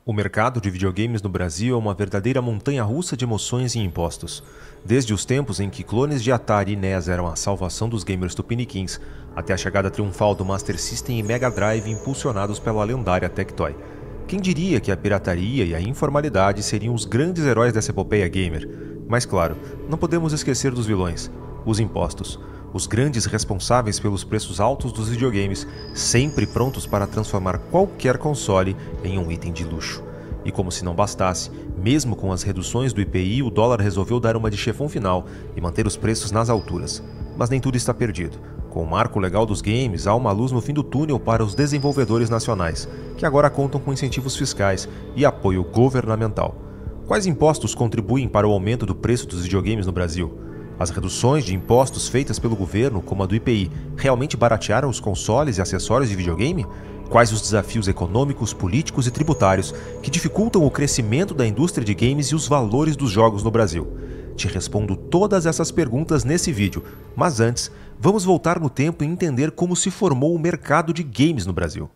O mercado de videogames no Brasil é uma verdadeira montanha-russa de emoções e impostos. Desde os tempos em que clones de Atari e NES eram a salvação dos gamers tupiniquins, até a chegada triunfal do Master System e Mega Drive impulsionados pela lendária Tectoy. Quem diria que a pirataria e a informalidade seriam os grandes heróis dessa epopeia gamer? Mas claro, não podemos esquecer dos vilões, os impostos. Os grandes responsáveis pelos preços altos dos videogames, sempre prontos para transformar qualquer console em um item de luxo. E como se não bastasse, mesmo com as reduções do IPI, o dólar resolveu dar uma de chefão final e manter os preços nas alturas. Mas nem tudo está perdido. Com o marco legal dos games, há uma luz no fim do túnel para os desenvolvedores nacionais, que agora contam com incentivos fiscais e apoio governamental. Quais impostos contribuem para o aumento do preço dos videogames no Brasil? As reduções de impostos feitas pelo governo, como a do IPI, realmente baratearam os consoles e acessórios de videogame? Quais os desafios econômicos, políticos e tributários que dificultam o crescimento da indústria de games e os valores dos jogos no Brasil? Te respondo todas essas perguntas nesse vídeo, mas antes, vamos voltar no tempo e entender como se formou o mercado de games no Brasil.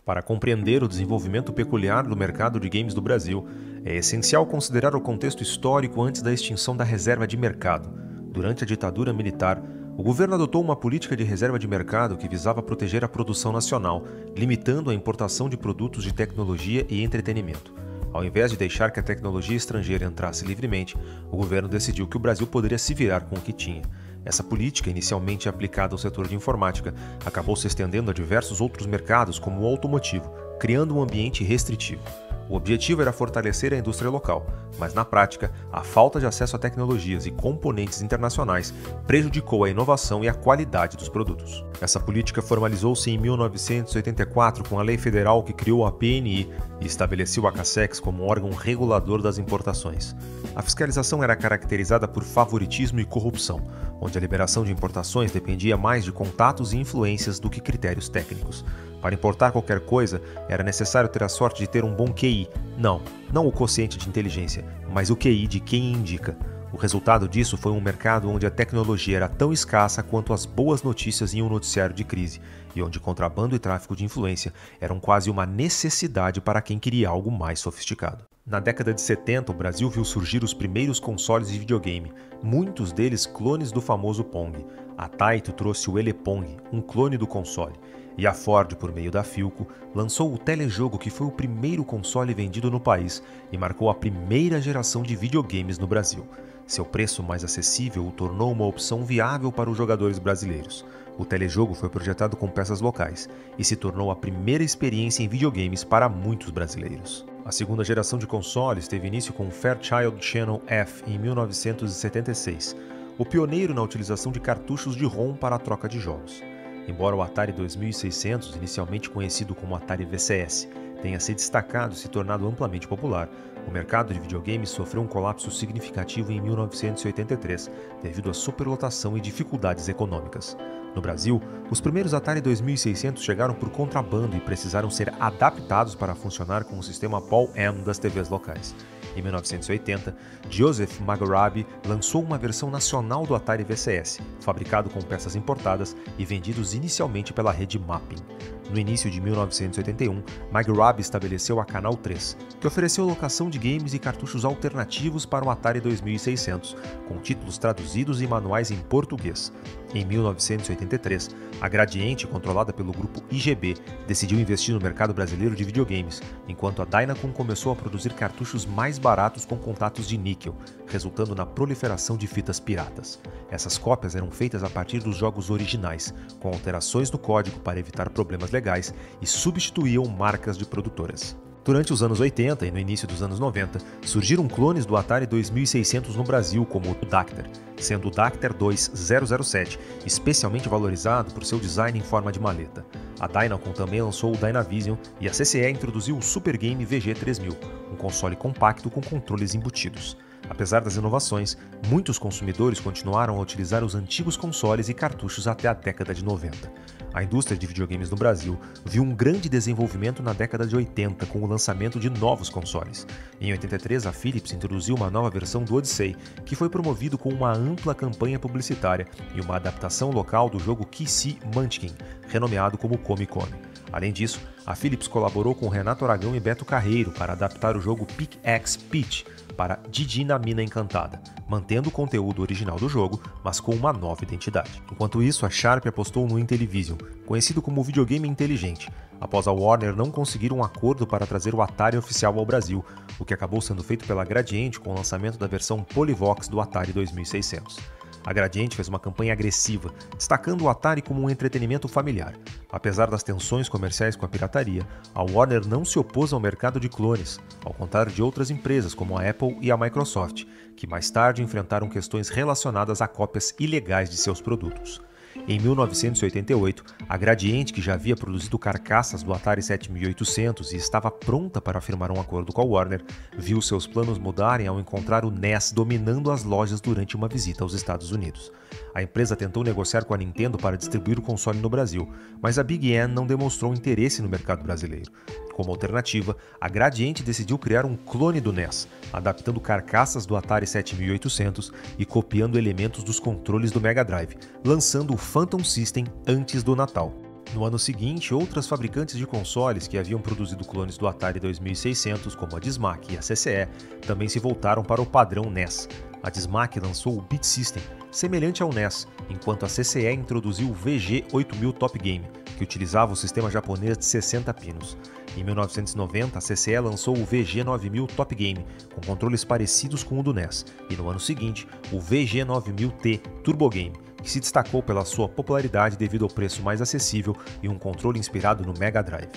Para compreender o desenvolvimento peculiar do mercado de games do Brasil, é essencial considerar o contexto histórico antes da extinção da reserva de mercado. Durante a ditadura militar, o governo adotou uma política de reserva de mercado que visava proteger a produção nacional, limitando a importação de produtos de tecnologia e entretenimento. Ao invés de deixar que a tecnologia estrangeira entrasse livremente, o governo decidiu que o Brasil poderia se virar com o que tinha. Essa política, inicialmente aplicada ao setor de informática, acabou se estendendo a diversos outros mercados, como o automotivo, criando um ambiente restritivo. O objetivo era fortalecer a indústria local, mas na prática, a falta de acesso a tecnologias e componentes internacionais prejudicou a inovação e a qualidade dos produtos. Essa política formalizou-se em 1984 com a lei federal que criou a PNI e estabeleceu a Cacex como órgão regulador das importações. A fiscalização era caracterizada por favoritismo e corrupção, onde a liberação de importações dependia mais de contatos e influências do que critérios técnicos. Para importar qualquer coisa, era necessário ter a sorte de ter um bom QI. Não o quociente de inteligência, mas o QI de quem indica. O resultado disso foi um mercado onde a tecnologia era tão escassa quanto as boas notícias em um noticiário de crise, e onde contrabando e tráfico de influência eram quase uma necessidade para quem queria algo mais sofisticado. Na década de 70, o Brasil viu surgir os primeiros consoles de videogame, muitos deles clones do famoso Pong. A Taito trouxe o Elepong, um clone do console. E a Ford, por meio da Philco, lançou o Telejogo, que foi o primeiro console vendido no país e marcou a primeira geração de videogames no Brasil. Seu preço mais acessível o tornou uma opção viável para os jogadores brasileiros. O Telejogo foi projetado com peças locais e se tornou a primeira experiência em videogames para muitos brasileiros. A segunda geração de consoles teve início com o Fairchild Channel F em 1976, o pioneiro na utilização de cartuchos de ROM para a troca de jogos. Embora o Atari 2600, inicialmente conhecido como Atari VCS, tenha se destacado e se tornado amplamente popular, o mercado de videogames sofreu um colapso significativo em 1983, devido à superlotação e dificuldades econômicas. No Brasil, os primeiros Atari 2600 chegaram por contrabando e precisaram ser adaptados para funcionar com o sistema PAL-M das TVs locais. Em 1980, Joseph Maghrabi lançou uma versão nacional do Atari VCS, fabricado com peças importadas e vendidos inicialmente pela rede Mapping. No início de 1981, Maghrabi estabeleceu a Canal 3, que ofereceu locação de games e cartuchos alternativos para o Atari 2600, com títulos traduzidos e manuais em português. Em 1983, a Gradiente, controlada pelo grupo IGB, decidiu investir no mercado brasileiro de videogames, enquanto a Dynacon começou a produzir cartuchos mais baratos com contatos de níquel, resultando na proliferação de fitas piratas. Essas cópias eram feitas a partir dos jogos originais, com alterações no código para evitar problemas legais e substituíam marcas de produtoras. Durante os anos 80 e no início dos anos 90, surgiram clones do Atari 2600 no Brasil, como o Dacter, sendo o Dacter 2007 especialmente valorizado por seu design em forma de maleta. A Dynacon também lançou o Dynavision e a CCE introduziu o Super Game VG3000, um console compacto com controles embutidos. Apesar das inovações, muitos consumidores continuaram a utilizar os antigos consoles e cartuchos até a década de 90. A indústria de videogames no Brasil viu um grande desenvolvimento na década de 80 com o lançamento de novos consoles. Em 83, a Philips introduziu uma nova versão do Odyssey, que foi promovido com uma ampla campanha publicitária e uma adaptação local do jogo KC Munchkin, renomeado como Come Come. Além disso, a Philips colaborou com Renato Aragão e Beto Carreiro para adaptar o jogo Pickaxe Peach para Didi na Mina Encantada, mantendo o conteúdo original do jogo, mas com uma nova identidade. Enquanto isso, a Sharp apostou no Intellivision, conhecido como videogame inteligente, após a Warner não conseguir um acordo para trazer o Atari oficial ao Brasil, o que acabou sendo feito pela Gradiente com o lançamento da versão Polyvox do Atari 2600. A Gradiente fez uma campanha agressiva, destacando o Atari como um entretenimento familiar. Apesar das tensões comerciais com a pirataria, a Warner não se opôs ao mercado de clones, ao contrário de outras empresas como a Apple e a Microsoft, que mais tarde enfrentaram questões relacionadas a cópias ilegais de seus produtos. Em 1988, a Gradiente, que já havia produzido carcaças do Atari 7800 e estava pronta para firmar um acordo com a Warner, viu seus planos mudarem ao encontrar o NES dominando as lojas durante uma visita aos Estados Unidos. A empresa tentou negociar com a Nintendo para distribuir o console no Brasil, mas a Big N não demonstrou interesse no mercado brasileiro. Como alternativa, a Gradiente decidiu criar um clone do NES, adaptando carcaças do Atari 7800 e copiando elementos dos controles do Mega Drive, lançando o Phantom System antes do Natal. No ano seguinte, outras fabricantes de consoles que haviam produzido clones do Atari 2600, como a Dismac e a CCE, também se voltaram para o padrão NES. A Dismac lançou o Beat System, semelhante ao NES, enquanto a CCE introduziu o VG8000 Top Game, que utilizava o sistema japonês de 60 pinos. Em 1990, a CCE lançou o VG9000 Top Game, com controles parecidos com o do NES, e no ano seguinte, o VG9000T Turbo Game, que se destacou pela sua popularidade devido ao preço mais acessível e um controle inspirado no Mega Drive.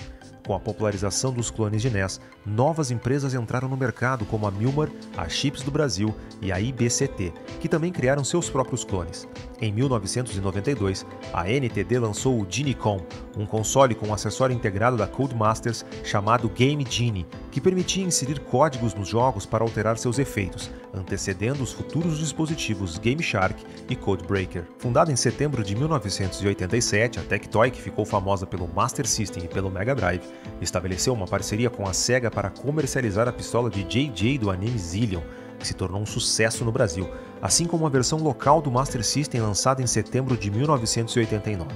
Com a popularização dos clones de NES, novas empresas entraram no mercado como a Milmar, a Chips do Brasil e a IBCT, que também criaram seus próprios clones. Em 1992, a NTD lançou o Genie-Con, um console com um acessório integrado da Codemasters chamado Game Genie, que permitia inserir códigos nos jogos para alterar seus efeitos, antecedendo os futuros dispositivos Game Shark e Codebreaker. Fundada em setembro de 1987, a Tectoy, que ficou famosa pelo Master System e pelo Mega Drive, estabeleceu uma parceria com a Sega para comercializar a pistola de JJ do anime Zillion, que se tornou um sucesso no Brasil, assim como a versão local do Master System lançada em setembro de 1989.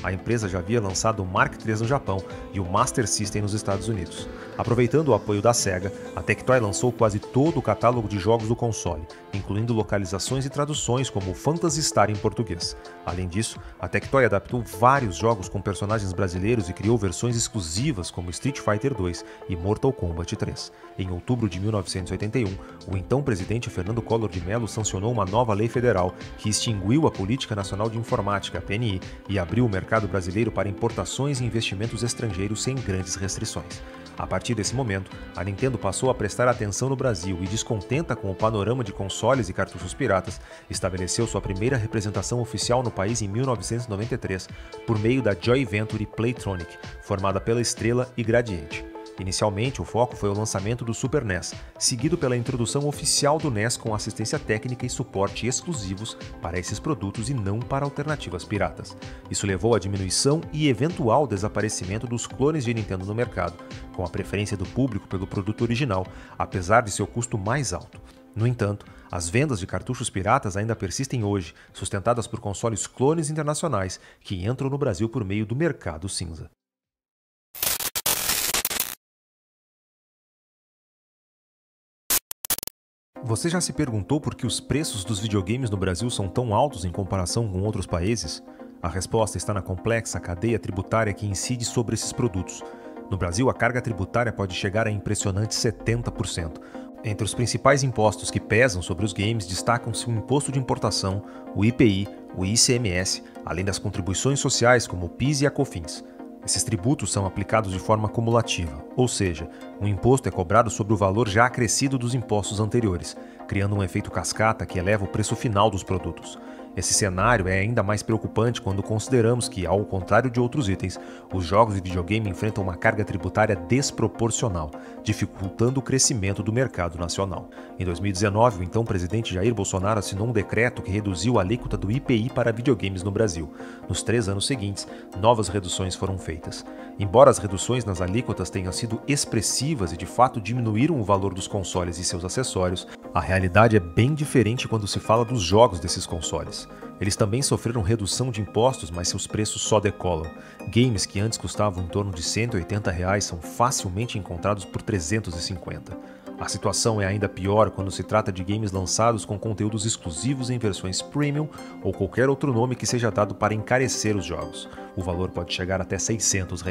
A empresa já havia lançado o Mark III no Japão e o Master System nos Estados Unidos. Aproveitando o apoio da Sega, a Tectoy lançou quase todo o catálogo de jogos do console, incluindo localizações e traduções como o Phantasy Star em português. Além disso, a Tectoy adaptou vários jogos com personagens brasileiros e criou versões exclusivas como Street Fighter 2 e Mortal Kombat 3. Em outubro de 1981, o então presidente Fernando Collor de Mello sancionou uma nova lei federal que extinguiu a Política Nacional de Informática, a PNI, e abriu o mercado brasileiro para importações e investimentos estrangeiros sem grandes restrições. A partir desse momento, a Nintendo passou a prestar atenção no Brasil e, descontenta com o panorama de consoles e cartuchos piratas, estabeleceu sua primeira representação oficial no país em 1993, por meio da Joy Venture Playtronic, formada pela Estrela e Gradiente. Inicialmente, o foco foi o lançamento do Super NES, seguido pela introdução oficial do NES com assistência técnica e suporte exclusivos para esses produtos e não para alternativas piratas. Isso levou à diminuição e eventual desaparecimento dos clones de Nintendo no mercado, com a preferência do público pelo produto original, apesar de seu custo mais alto. No entanto, as vendas de cartuchos piratas ainda persistem hoje, sustentadas por consoles clones internacionais que entram no Brasil por meio do mercado cinza. Você já se perguntou por que os preços dos videogames no Brasil são tão altos em comparação com outros países? A resposta está na complexa cadeia tributária que incide sobre esses produtos. No Brasil, a carga tributária pode chegar a impressionantes 70%. Entre os principais impostos que pesam sobre os games destacam-se o imposto de importação, o IPI, o ICMS, além das contribuições sociais como o PIS e a COFINS. Esses tributos são aplicados de forma cumulativa, ou seja, um imposto é cobrado sobre o valor já acrescido dos impostos anteriores, criando um efeito cascata que eleva o preço final dos produtos. Esse cenário é ainda mais preocupante quando consideramos que, ao contrário de outros itens, os jogos de videogame enfrentam uma carga tributária desproporcional, dificultando o crescimento do mercado nacional. Em 2019, o então presidente Jair Bolsonaro assinou um decreto que reduziu a alíquota do IPI para videogames no Brasil. Nos 3 anos seguintes, novas reduções foram feitas. Embora as reduções nas alíquotas tenham sido expressivas e de fato diminuíram o valor dos consoles e seus acessórios, a realidade é bem diferente quando se fala dos jogos desses consoles. Eles também sofreram redução de impostos, mas seus preços só decolam. Games que antes custavam em torno de R$ 180 são facilmente encontrados por 350. A situação é ainda pior quando se trata de games lançados com conteúdos exclusivos em versões premium ou qualquer outro nome que seja dado para encarecer os jogos. O valor pode chegar até R$ 600.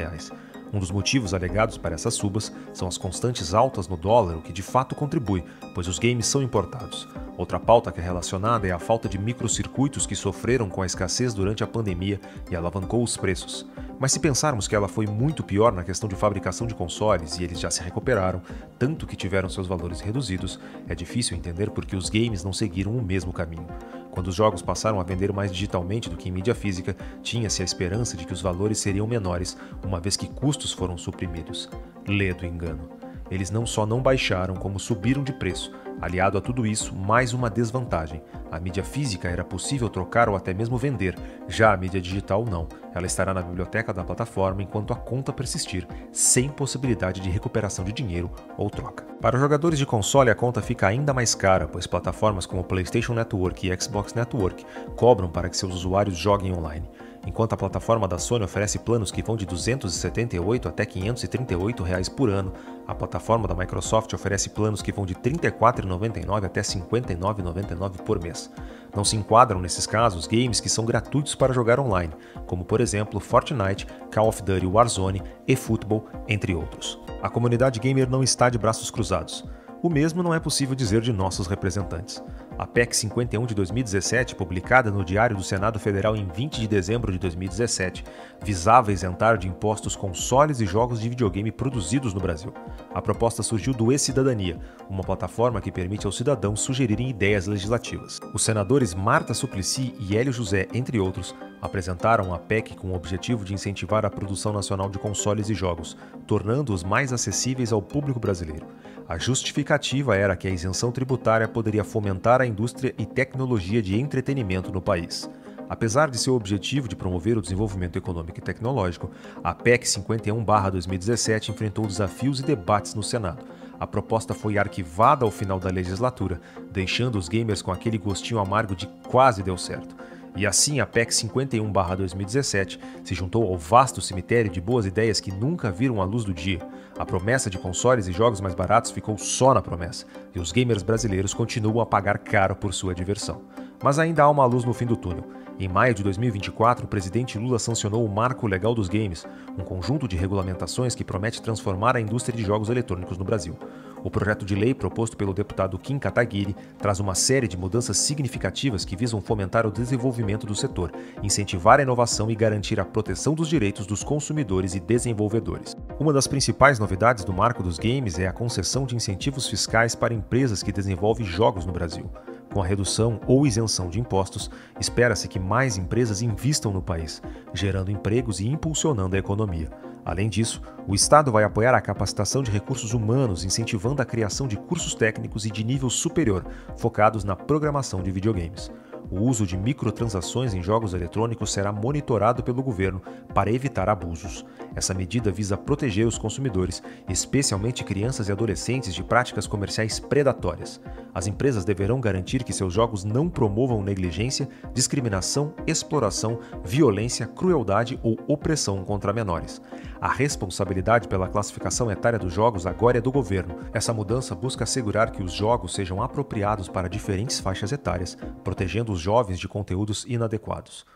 Um dos motivos alegados para essas subas são as constantes altas no dólar, o que de fato contribui, pois os games são importados. Outra pauta que é relacionada é a falta de microcircuitos que sofreram com a escassez durante a pandemia e alavancou os preços. Mas se pensarmos que ela foi muito pior na questão de fabricação de consoles e eles já se recuperaram, tanto que tiveram seus valores reduzidos, é difícil entender por que os games não seguiram o mesmo caminho. Quando os jogos passaram a vender mais digitalmente do que em mídia física, tinha-se a esperança de que os valores seriam menores, uma vez que custos foram suprimidos. Ledo engano. Eles não só não baixaram, como subiram de preço. Aliado a tudo isso, mais uma desvantagem. A mídia física era possível trocar ou até mesmo vender, já a mídia digital não. Ela estará na biblioteca da plataforma enquanto a conta persistir, sem possibilidade de recuperação de dinheiro ou troca. Para os jogadores de console, a conta fica ainda mais cara, pois plataformas como PlayStation Network e Xbox Network cobram para que seus usuários joguem online. Enquanto a plataforma da Sony oferece planos que vão de R$ 278 até R$ 538 por ano, a plataforma da Microsoft oferece planos que vão de R$ 34,99 até R$ 59,99 por mês. Não se enquadram nesses casos games que são gratuitos para jogar online, como por exemplo Fortnite, Call of Duty Warzone, eFootball, entre outros. A comunidade gamer não está de braços cruzados. O mesmo não é possível dizer de nossos representantes. A PEC 51 de 2017, publicada no Diário do Senado Federal em 20 de dezembro de 2017, visava isentar de impostos consoles e jogos de videogame produzidos no Brasil. A proposta surgiu do E-Cidadania, uma plataforma que permite aos cidadãos sugerirem ideias legislativas. Os senadores Marta Suplicy e Hélio José, entre outros, apresentaram a PEC com o objetivo de incentivar a produção nacional de consoles e jogos, tornando-os mais acessíveis ao público brasileiro. A justificativa era que a isenção tributária poderia fomentar a indústria e tecnologia de entretenimento no país. Apesar de seu objetivo de promover o desenvolvimento econômico e tecnológico, a PEC 51/2017 enfrentou desafios e debates no Senado. A proposta foi arquivada ao final da legislatura, deixando os gamers com aquele gostinho amargo de quase deu certo. E assim a PEC 51/2017 se juntou ao vasto cemitério de boas ideias que nunca viram a luz do dia. A promessa de consoles e jogos mais baratos ficou só na promessa, e os gamers brasileiros continuam a pagar caro por sua diversão. Mas ainda há uma luz no fim do túnel. Em maio de 2024, o presidente Lula sancionou o Marco Legal dos Games, um conjunto de regulamentações que promete transformar a indústria de jogos eletrônicos no Brasil. O projeto de lei proposto pelo deputado Kim Kataguiri traz uma série de mudanças significativas que visam fomentar o desenvolvimento do setor, incentivar a inovação e garantir a proteção dos direitos dos consumidores e desenvolvedores. Uma das principais novidades do Marco dos Games é a concessão de incentivos fiscais para empresas que desenvolvem jogos no Brasil. Com a redução ou isenção de impostos, espera-se que mais empresas invistam no país, gerando empregos e impulsionando a economia. Além disso, o Estado vai apoiar a capacitação de recursos humanos, incentivando a criação de cursos técnicos e de nível superior, focados na programação de videogames. O uso de microtransações em jogos eletrônicos será monitorado pelo governo para evitar abusos. Essa medida visa proteger os consumidores, especialmente crianças e adolescentes, de práticas comerciais predatórias. As empresas deverão garantir que seus jogos não promovam negligência, discriminação, exploração, violência, crueldade ou opressão contra menores. A responsabilidade pela classificação etária dos jogos agora é do governo. Essa mudança busca assegurar que os jogos sejam apropriados para diferentes faixas etárias, protegendo os jovens de conteúdos inadequados.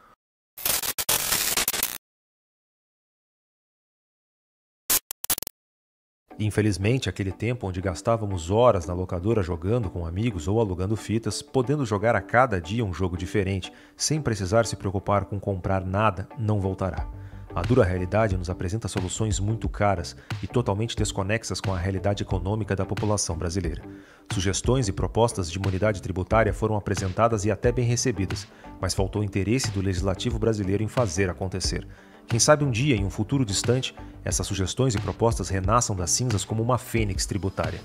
Infelizmente, aquele tempo onde gastávamos horas na locadora jogando com amigos ou alugando fitas, podendo jogar a cada dia um jogo diferente, sem precisar se preocupar com comprar nada, não voltará. A dura realidade nos apresenta soluções muito caras e totalmente desconexas com a realidade econômica da população brasileira. Sugestões e propostas de imunidade tributária foram apresentadas e até bem recebidas, mas faltou interesse do legislativo brasileiro em fazer acontecer. Quem sabe um dia, em um futuro distante, essas sugestões e propostas renasçam das cinzas como uma fênix tributária.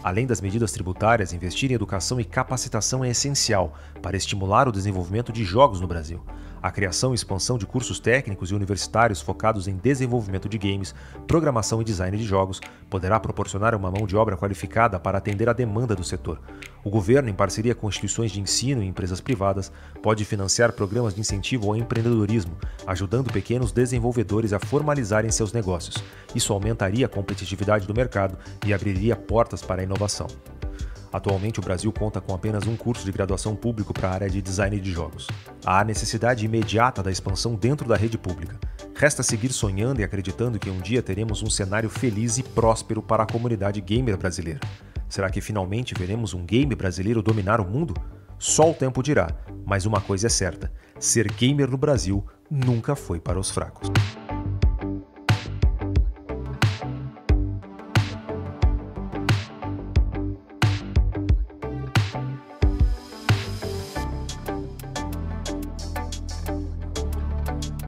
Além das medidas tributárias, investir em educação e capacitação é essencial para estimular o desenvolvimento de jogos no Brasil. A criação e expansão de cursos técnicos e universitários focados em desenvolvimento de games, programação e design de jogos poderá proporcionar uma mão de obra qualificada para atender à demanda do setor. O governo, em parceria com instituições de ensino e empresas privadas, pode financiar programas de incentivo ao empreendedorismo, ajudando pequenos desenvolvedores a formalizarem seus negócios. Isso aumentaria a competitividade do mercado e abriria portas para a inovação. Atualmente, o Brasil conta com apenas um curso de graduação público para a área de design de jogos. Há necessidade imediata da expansão dentro da rede pública. Resta seguir sonhando e acreditando que um dia teremos um cenário feliz e próspero para a comunidade gamer brasileira. Será que finalmente veremos um game brasileiro dominar o mundo? Só o tempo dirá, mas uma coisa é certa: ser gamer no Brasil nunca foi para os fracos.